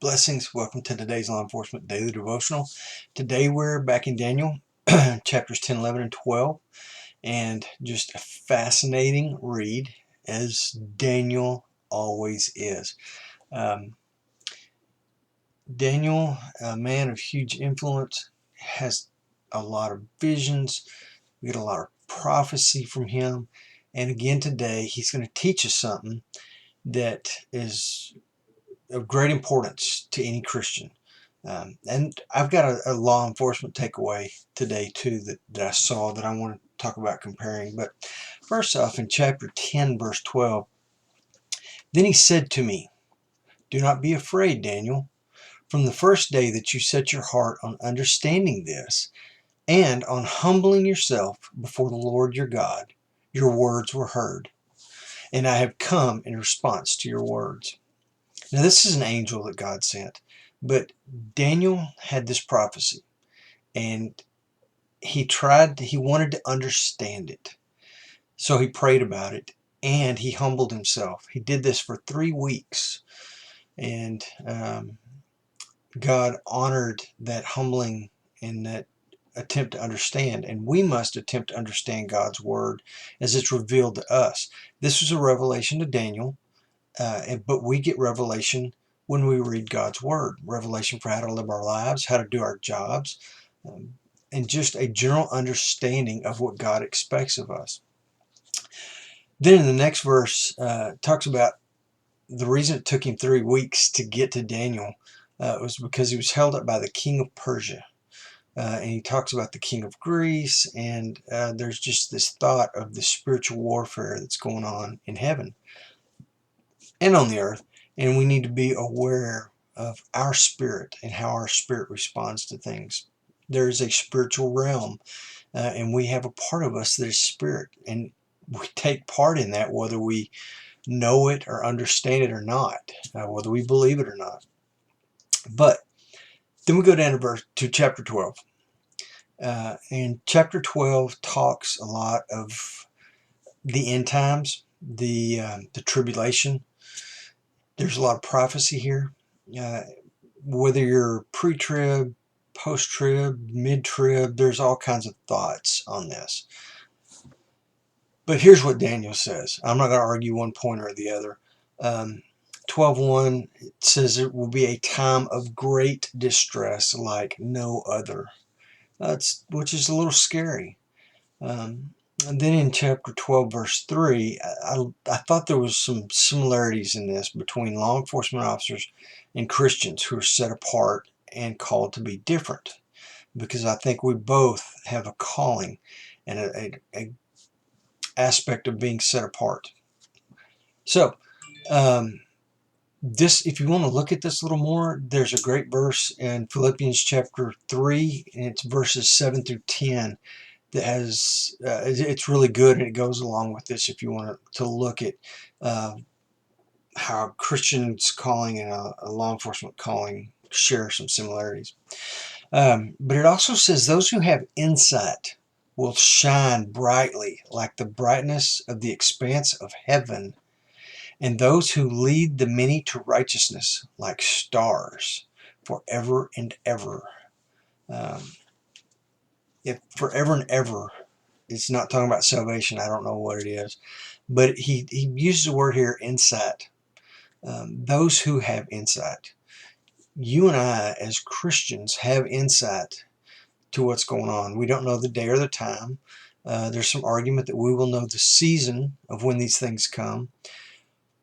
Blessings. Welcome to today's Law Enforcement Daily Devotional. Today we're back in Daniel, chapters 10, 11, and 12, and just a fascinating read, as Daniel always is. Daniel, a man of huge influence, has a lot of visions. We get a lot of prophecy from him, and again today he's going to teach us something that is of great importance to any Christian. And I've got a law enforcement takeaway today too that I saw that I want to talk about comparing. But first off, in chapter 10 verse 12, then he said to me, "Do not be afraid, Daniel. From the first day that you set your heart on understanding this and on humbling yourself before the Lord your God, your words were heard, and I have come in response to your words." Now this is an angel that God sent, but Daniel had this prophecy, and he wanted to understand it. So he prayed about it, and he humbled himself. He did this for 3 weeks, and God honored that humbling and that attempt to understand. And we must attempt to understand God's word as it's revealed to us. This was a revelation to Daniel, but we get revelation when we read God's word. Revelation for how to live our lives, how to do our jobs, and just a general understanding of what God expects of us. Then in the next verse, talks about the reason it took him 3 weeks to get to Daniel was because he was held up by the king of Persia. And he talks about the king of Greece, and there's just this thought of the spiritual warfare that's going on in heaven and on the earth, and we need to be aware of our spirit and how our spirit responds to things. There is a spiritual realm, and we have a part of us that is spirit, and we take part in that whether we know it or understand it or not, whether we believe it or not. But then we go down to chapter 12. And chapter 12 talks a lot of the end times, the tribulation. There's a lot of prophecy here. Whether you're pre-trib, post-trib, mid-trib, there's all kinds of thoughts on this. But here's what Daniel says. I'm not going to argue one point or the other. 12:1, it says it will be a time of great distress like no other. Which is a little scary. And then in chapter 12, verse 3, I thought there was some similarities in this between law enforcement officers and Christians who are set apart and called to be different, because I think we both have a calling and a aspect of being set apart. So if you want to look at this a little more, there's a great verse in Philippians chapter 3, and it's verses 7 through 10 that has it's really good, and it goes along with this if you want to look at how Christians calling and a law enforcement calling share some similarities. But it also says those who have insight will shine brightly like the brightness of the expanse of heaven, and those who lead the many to righteousness like stars forever and ever. If forever and ever it's not talking about salvation, I don't know what it is. But he uses the word here, insight. Those who have insight. You and I, as Christians, have insight to what's going on. We don't know the day or the time. There's some argument that we will know the season of when these things come.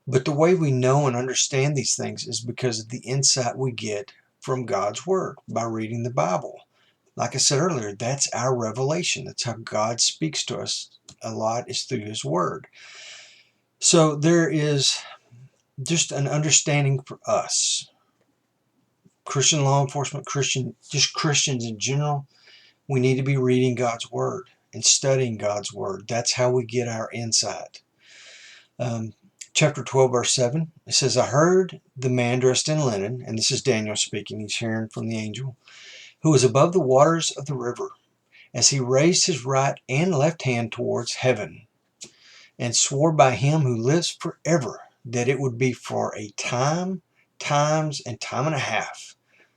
But the way we know and understand these things is because of the insight we get from God's Word by reading the Bible. Like I said earlier, that's our revelation. That's how God speaks to us a lot, is through His Word. So there is just an understanding for us, Christian law enforcement, just Christians in general. We need to be reading God's Word and studying God's Word. That's how we get our insight. Chapter 12, verse 7, it says, I heard the man dressed in linen, and this is Daniel speaking, he's hearing from the angel, who was above the waters of the river, as he raised his right and left hand towards heaven, and swore by him who lives forever, that it would be for a time, times and time and a half.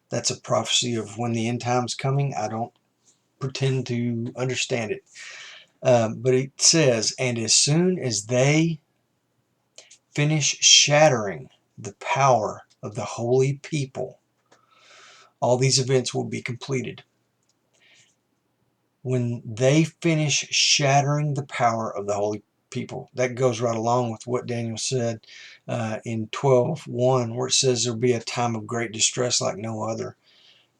That's a prophecy of when the end time's coming. I don't pretend to understand it. But it says, and as soon as they finish shattering the power of the holy people, all these events will be completed. When they finish shattering the power of the holy people, that goes right along with what Daniel said in 12:1, where it says there'll be a time of great distress like no other.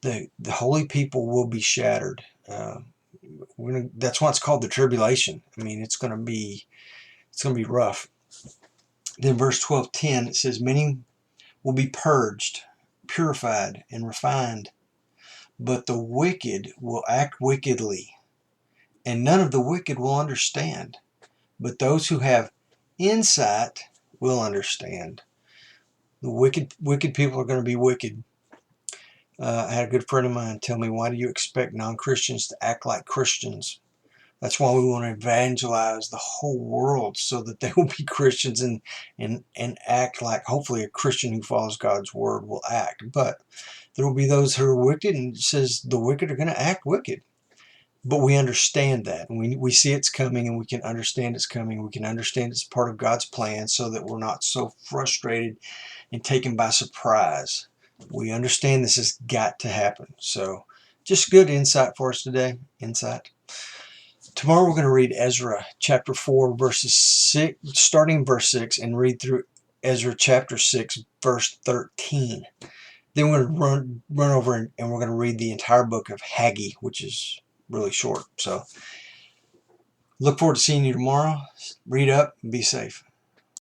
The holy people will be shattered. That's why it's called the tribulation. I mean, it's going to be rough. Then verse 12:10, it says, many will be purged, purified, and refined, but the wicked will act wickedly, and none of the wicked will understand. But those who have insight will understand. The wicked people are going to be wicked. I had a good friend of mine tell me, why do you expect non-Christians to act like Christians? That's why we want to evangelize the whole world, so that they will be Christians and act like, hopefully, a Christian who follows God's word will act. But there will be those who are wicked, and it says the wicked are going to act wicked. But we understand that, and we see it's coming, and we can understand it's coming. We can understand it's part of God's plan, so that we're not so frustrated and taken by surprise. We understand this has got to happen. So just good insight for us today. Insight. Tomorrow we're going to read Ezra chapter 4 verses 6, starting in verse 6, and read through Ezra chapter 6 verse 13. Then we're going to run over and we're going to read the entire book of Haggai, which is really short. So look forward to seeing you tomorrow. Read up and be safe.